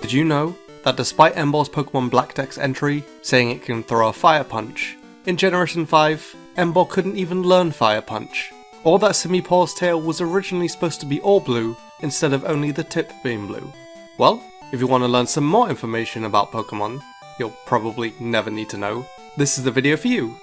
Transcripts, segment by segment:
Did you know that despite Emball's Pokemon Black Deck's entry saying it can throw a Fire Punch, in Generation 5, Emball couldn't even learn Fire Punch, or that Simipour's tail was originally supposed to be all blue instead of only the tip being blue? Well, if you want to learn some more information about Pokemon you'll probably never need to know, this is the video for you.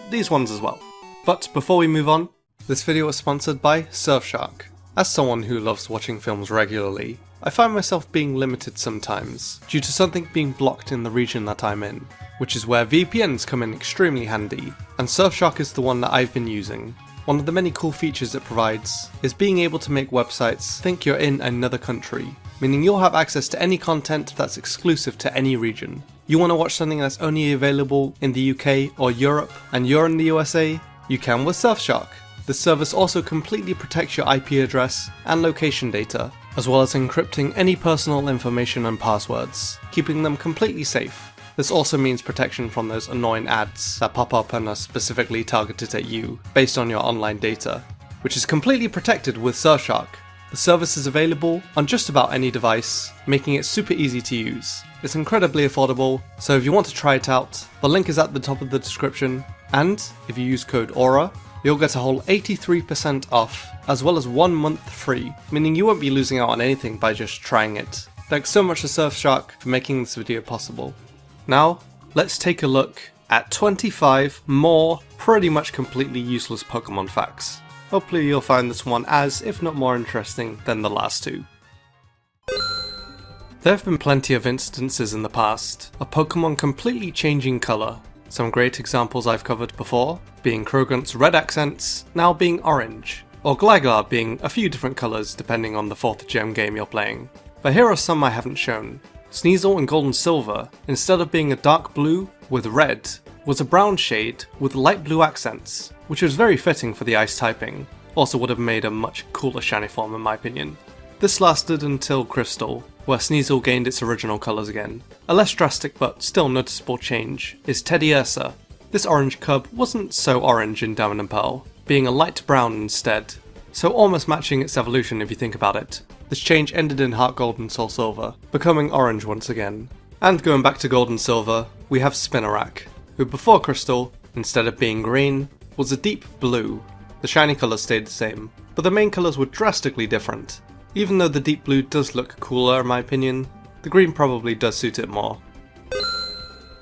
These ones as well. But before we move on, this video is sponsored by Surfshark. As someone who loves watching films regularly, I find myself being limited sometimes due to something being blocked in the region that I'm in, which is where VPNs come in extremely handy, and Surfshark is the one that I've been using. One of the many cool features it provides is being able to make websites think you're in another country, meaning you'll have access to any content that's exclusive to any region. You want to watch something that's only available in the UK or Europe and you're in the USA? You can with Surfshark. The service also completely protects your IP address and location data, as well as encrypting any personal information and passwords, keeping them completely safe. This also means protection from those annoying ads that pop up and are specifically targeted at you based on your online data, which is completely protected with Surfshark. The service is available on just about any device, making it super easy to use. It's incredibly affordable, so if you want to try it out, the link is at the top of the description, and if you use code AURA, you'll get a whole 83% off, as well as 1 month free, meaning you won't be losing out on anything by just trying it. Thanks so much to Surfshark for making this video possible. Now, let's take a look at 25 more pretty much completely useless Pokemon facts. Hopefully you'll find this one as, if not more interesting than the last two. There have been plenty of instances in the past of Pokemon completely changing colour. Some great examples I've covered before, being Krogant's red accents now being orange, or Gligar being a few different colours depending on the 4th gem game you're playing. But here are some I haven't shown. Sneasel in Gold and Silver, instead of being a dark blue with red, was a brown shade with light blue accents, which was very fitting for the ice typing. Also would have made a much cooler shiny form in my opinion. This lasted until Crystal, where Sneasel gained its original colours again. A less drastic but still noticeable change is Teddiursa. This orange cub wasn't so orange in Diamond and Pearl, being a light brown instead, so almost matching its evolution if you think about it. This change ended in Heart Gold and Soul Silver, becoming orange once again. And going back to Gold and Silver, we have Spinarak, who before Crystal, instead of being green, was a deep blue. The shiny colours stayed the same, but the main colours were drastically different. Even though the deep blue does look cooler in my opinion, the green probably does suit it more.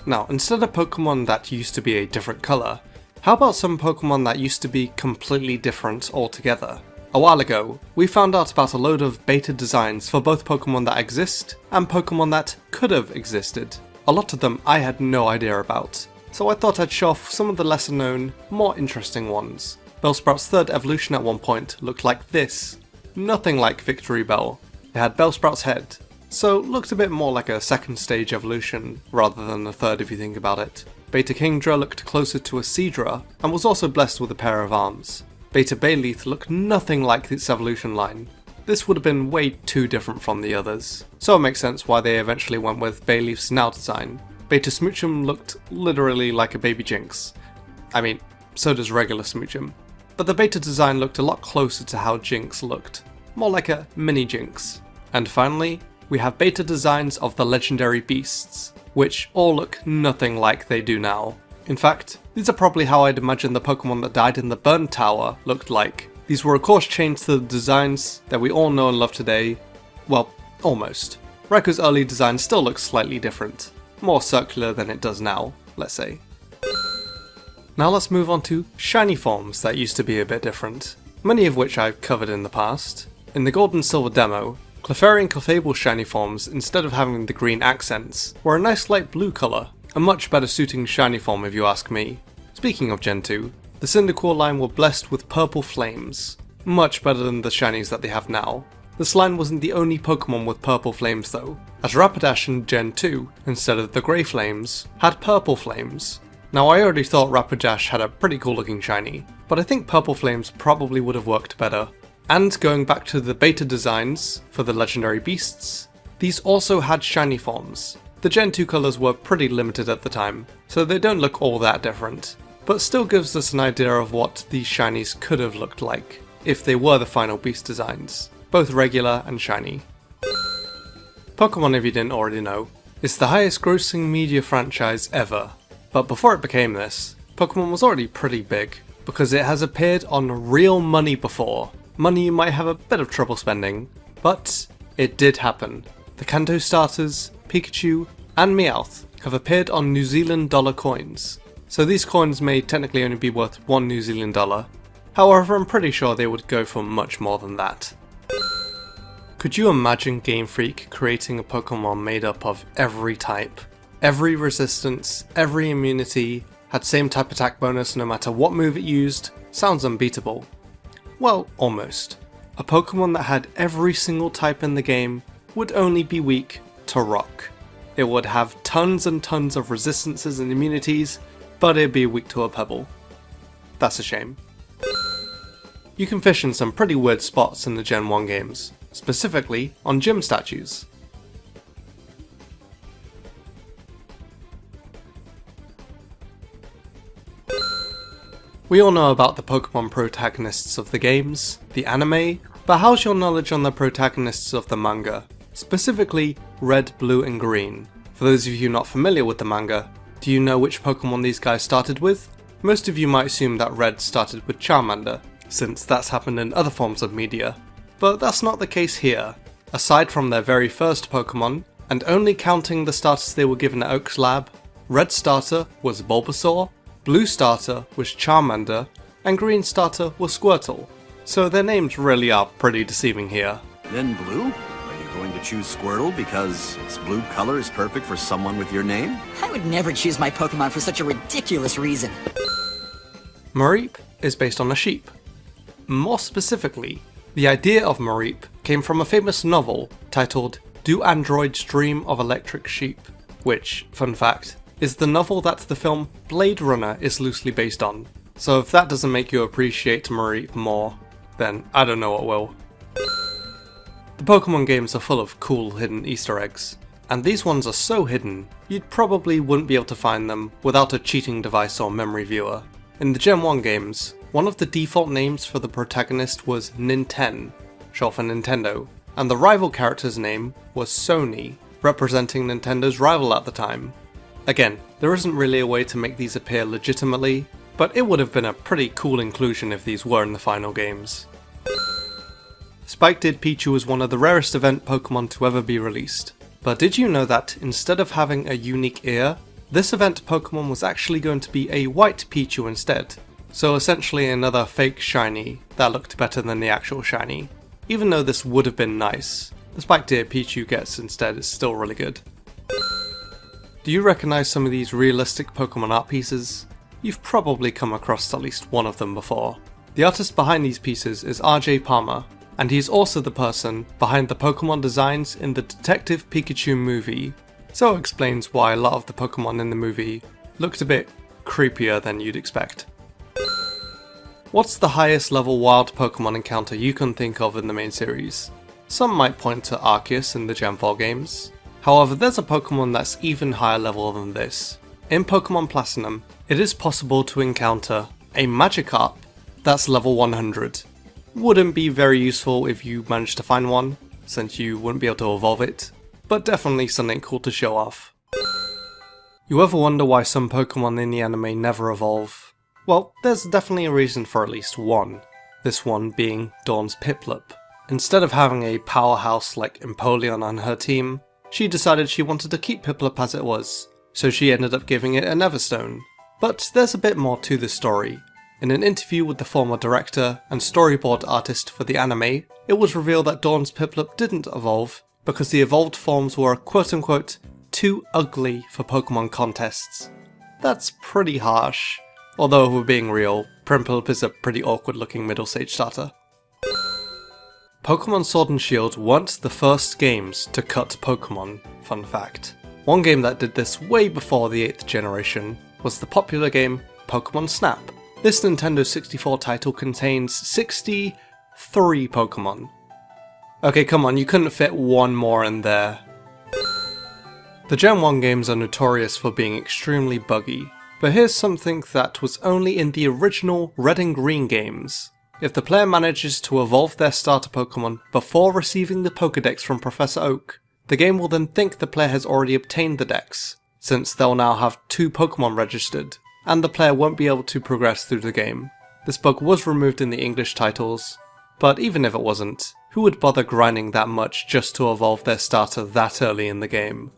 Now, instead of Pokemon that used to be a different colour, how about some Pokemon that used to be completely different altogether? A while ago, we found out about a load of beta designs for both Pokemon that exist and Pokemon that could have existed. A lot of them I had no idea about, so I thought I'd show off some of the lesser known, more interesting ones. Bellsprout's third evolution at one point looked like this. Nothing like Victreebel. It had Bellsprout's head, so looked a bit more like a second stage evolution rather than a third if you think about it. Beta Kingdra looked closer to a Seadra and was also blessed with a pair of arms. Beta Bayleaf looked nothing like its evolution line. This would have been way too different from the others, so it makes sense why they eventually went with Bayleaf's now design. Beta Smoochum looked literally like a baby Jinx. I mean, so does regular Smoochum. But the beta design looked a lot closer to how Jinx looked, more like a mini Jinx. And finally, we have beta designs of the legendary beasts, which all look nothing like they do now. In fact, these are probably how I'd imagine the Pokemon that died in the Burn Tower looked like. These were of course changed to the designs that we all know and love today. Well, almost. Raikou early design still looks slightly different. More circular than it does now, let's say. Now let's move on to shiny forms that used to be a bit different, many of which I've covered in the past. In the Gold and Silver demo, Clefairy and Clefable shiny forms, instead of having the green accents, were a nice light blue colour, a much better suiting shiny form if you ask me. Speaking of Gen 2, the Cyndaquil line were blessed with purple flames, much better than the shinies that they have now. This line wasn't the only Pokemon with purple flames though, as Rapidash in Gen 2, instead of the grey flames, had purple flames. Now I already thought Rapidash had a pretty cool looking shiny, but I think purple flames probably would have worked better. And going back to the beta designs for the legendary beasts, these also had shiny forms. The Gen 2 colours were pretty limited at the time, so they don't look all that different, but still gives us an idea of what these shinies could have looked like, if they were the final beast designs, both regular and shiny. Pokémon, if you didn't already know, is the highest grossing media franchise ever. But before it became this, Pokémon was already pretty big, because it has appeared on real money before. Money you might have a bit of trouble spending, but it did happen. The Kanto starters, Pikachu, and Meowth have appeared on New Zealand dollar coins. So these coins may technically only be worth $1 New Zealand dollar. However, I'm pretty sure they would go for much more than that. Could you imagine Game Freak creating a Pokemon made up of every type? Every resistance, every immunity, had same type attack bonus no matter what move it used? Sounds unbeatable. Well, almost. A Pokemon that had every single type in the game would only be weak to rock. It would have tons and tons of resistances and immunities, but it'd be weak to a pebble. That's a shame. You can fish in some pretty weird spots in the Gen 1 games, specifically on gym statues. We all know about the Pokemon protagonists of the games, the anime, but how's your knowledge on the protagonists of the manga? Specifically, Red, Blue and Green. For those of you not familiar with the manga, do you know which Pokemon these guys started with? Most of you might assume that Red started with Charmander, since that's happened in other forms of media. But that's not the case here. Aside from their very first Pokemon, and only counting the starters they were given at Oak's lab, Red starter was Bulbasaur, Blue starter was Charmander, and Green starter was Squirtle. So their names really are pretty deceiving here. Then Blue? Are you going to choose Squirtle because its blue color is perfect for someone with your name? I would never choose my Pokemon for such a ridiculous reason. Mareep is based on a sheep. More specifically, the idea of Mareep came from a famous novel titled Do Androids Dream of Electric Sheep, which, fun fact, is the novel that the film Blade Runner is loosely based on. So if that doesn't make you appreciate Mareep more, then I don't know what will. The Pokemon games are full of cool hidden Easter eggs, and these ones are so hidden, you'd probably wouldn't be able to find them without a cheating device or memory viewer. In the Gen 1 games, one of the default names for the protagonist was Ninten, short for Nintendo, and the rival character's name was Sony, representing Nintendo's rival at the time. Again, there isn't really a way to make these appear legitimately, but it would have been a pretty cool inclusion if these were in the final games. Spike-Did Pichu was one of the rarest event Pokemon to ever be released, but did you know that instead of having a unique ear, this event Pokemon was actually going to be a white Pichu instead? So essentially another fake shiny that looked better than the actual shiny. Even though this would have been nice, the Spike-Did Pichu gets instead is still really good. Do you recognise some of these realistic Pokemon art pieces? You've probably come across at least one of them before. The artist behind these pieces is RJ Palmer, and he's also the person behind the Pokemon designs in the Detective Pikachu movie, so it explains why a lot of the Pokemon in the movie looked a bit creepier than you'd expect. What's the highest level wild Pokemon encounter you can think of in the main series? Some might point to Arceus in the Gen 4 games. However, there's a Pokemon that's even higher level than this. In Pokemon Platinum, it is possible to encounter a Magikarp that's level 100. Wouldn't be very useful if you managed to find one, since you wouldn't be able to evolve it, but definitely something cool to show off. You ever wonder why some Pokemon in the anime never evolve? Well, there's definitely a reason for at least one. This one being Dawn's Piplup. Instead of having a powerhouse like Empoleon on her team, she decided she wanted to keep Piplup as it was, so she ended up giving it a Neverstone. But there's a bit more to this story. In an interview with the former director and storyboard artist for the anime, it was revealed that Dawn's Piplup didn't evolve because the evolved forms were quote-unquote too ugly for Pokemon contests. That's pretty harsh. Although if we're being real, Piplup is a pretty awkward looking middle stage starter. Pokemon Sword and Shield weren't the first games to cut Pokemon, fun fact. One game that did this way before the 8th generation was the popular game Pokemon Snap. This Nintendo 64 title contains 63 Pokemon. Okay, come on, you couldn't fit one more in there. The Gen 1 games are notorious for being extremely buggy, but here's something that was only in the original Red and Green games. If the player manages to evolve their starter Pokemon before receiving the Pokédex from Professor Oak, the game will then think the player has already obtained the dex, since they'll now have 2 Pokemon registered, and the player won't be able to progress through the game. This bug was removed in the English titles, but even if it wasn't, who would bother grinding that much just to evolve their starter that early in the game?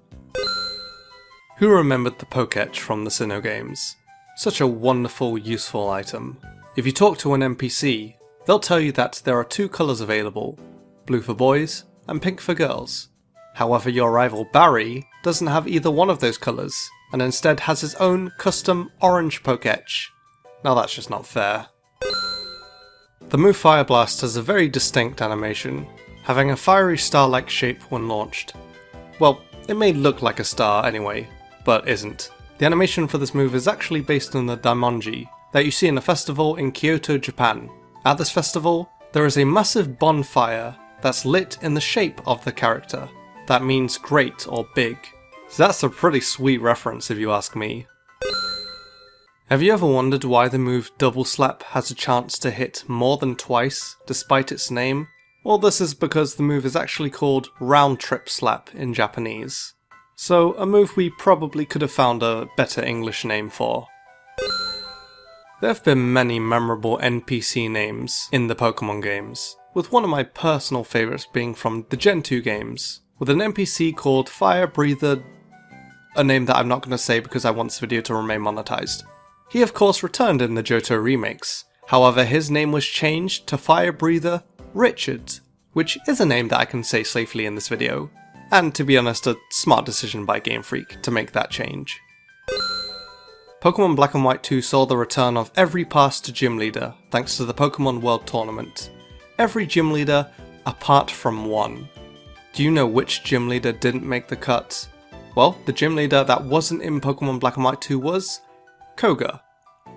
Who remembered the Poketch from the Sinnoh games? Such a wonderful, useful item. If you talk to an NPC, they'll tell you that there are 2 colours available, blue for boys and pink for girls. However, your rival Barry doesn't have either one of those colours, and instead has his own custom orange Poketch. Now that's just not fair. The move Fire Blast has a very distinct animation, having a fiery star-like shape when launched. Well, it may look like a star anyway, but isn't. The animation for this move is actually based on the Daimonji that you see in a festival in Kyoto, Japan. At this festival, there is a massive bonfire that's lit in the shape of the character. That means great or big. So that's a pretty sweet reference if you ask me. Have you ever wondered why the move Double Slap has a chance to hit more than twice, despite its name? Well, this is because the move is actually called Round Trip Slap in Japanese. So, a move we probably could have found a better English name for. There have been many memorable NPC names in the Pokemon games, with one of my personal favourites being from the Gen 2 games, with an NPC called Fire Breather, a name that I'm not going to say because I want this video to remain monetized. He of course returned in the Johto remakes, however his name was changed to Fire Breather Richard, which is a name that I can say safely in this video, and to be honest a smart decision by Game Freak to make that change. Pokemon Black and White 2 saw the return of every past gym leader thanks to the Pokemon World Tournament. Every gym leader apart from one. Do you know which gym leader didn't make the cut? Well, the gym leader that wasn't in Pokemon Black and White 2 was Koga.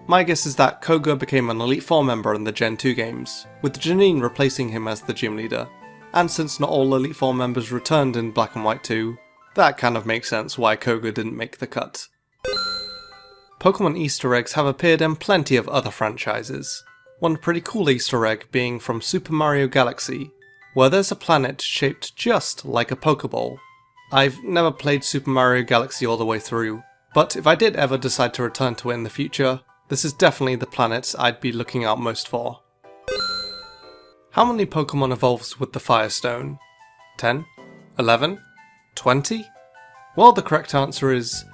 My guess is that Koga became an Elite Four member in the Gen 2 games, with Janine replacing him as the gym leader. And since not all Elite Four members returned in Black and White 2, that kind of makes sense why Koga didn't make the cut. Pokemon Easter eggs have appeared in plenty of other franchises. One pretty cool Easter egg being from Super Mario Galaxy, where there's a planet shaped just like a Pokeball. I've never played Super Mario Galaxy all the way through, but if I did ever decide to return to it in the future, this is definitely the planet I'd be looking out most for. How many Pokemon evolves with the Firestone? 10? 11? 20? Well, the correct answer is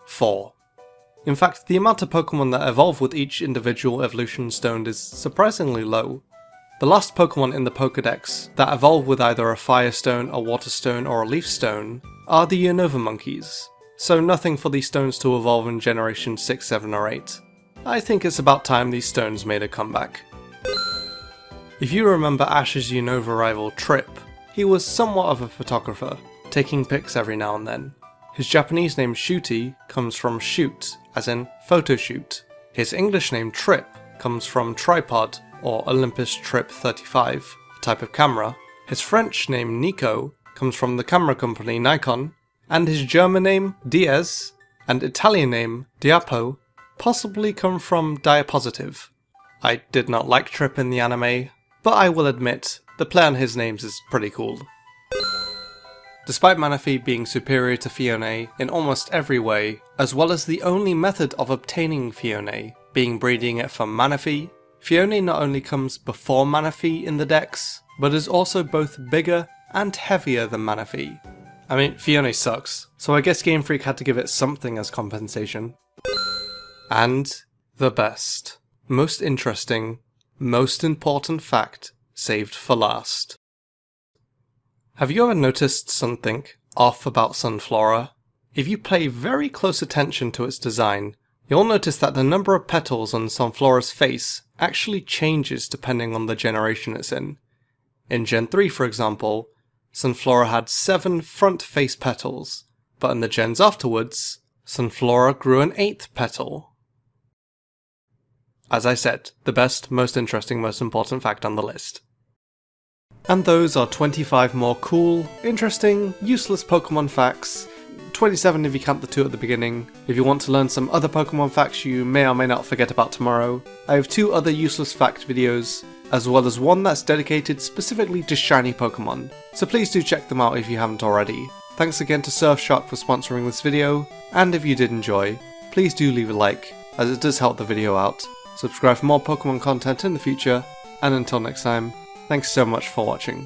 4. In fact, the amount of Pokemon that evolve with each individual evolution stone is surprisingly low. The last Pokemon in the Pokédex that evolve with either a Fire Stone, a Water Stone, or a Leaf Stone are the Unova monkeys, so nothing for these stones to evolve in Generation 6, 7, or 8. I think it's about time these stones made a comeback. If you remember Ash's Unova rival Trip, he was somewhat of a photographer, taking pics every now and then. His Japanese name Shooty comes from shoot, as in photo shoot. His English name Trip comes from tripod, or Olympus Trip 35, a type of camera. His French name Nico comes from the camera company Nikon, and his German name Diaz and Italian name Diapo possibly come from diapositive. I did not like Trip in the anime, but I will admit, the play on his names is pretty cool. Despite Manaphy being superior to Fione in almost every way, as well as the only method of obtaining Fione being breeding it from Manaphy, Fione not only comes before Manaphy in the dex, but is also both bigger and heavier than Manaphy. I mean, Fione sucks, so I guess Game Freak had to give it something as compensation. And the best, most interesting, most important fact saved for last. Have you ever noticed something off about Sunflora? If you pay very close attention to its design, you'll notice that the number of petals on Sunflora's face actually changes depending on the generation it's in. In Gen 3, for example, Sunflora had 7 front face petals, but in the gens afterwards, Sunflora grew an 8th petal. As I said, the best, most interesting, most important fact on the list. And those are 25 more cool, interesting, useless Pokemon facts. 27 if you count the 2 at the beginning. If you want to learn some other Pokemon facts you may or may not forget about tomorrow, I have 2 other useless fact videos, as well as one that's dedicated specifically to shiny Pokemon, so please do check them out if you haven't already. Thanks again to Surfshark for sponsoring this video, and if you did enjoy, please do leave a like, as it does help the video out. Subscribe for more Pokemon content in the future, and until next time, thanks so much for watching.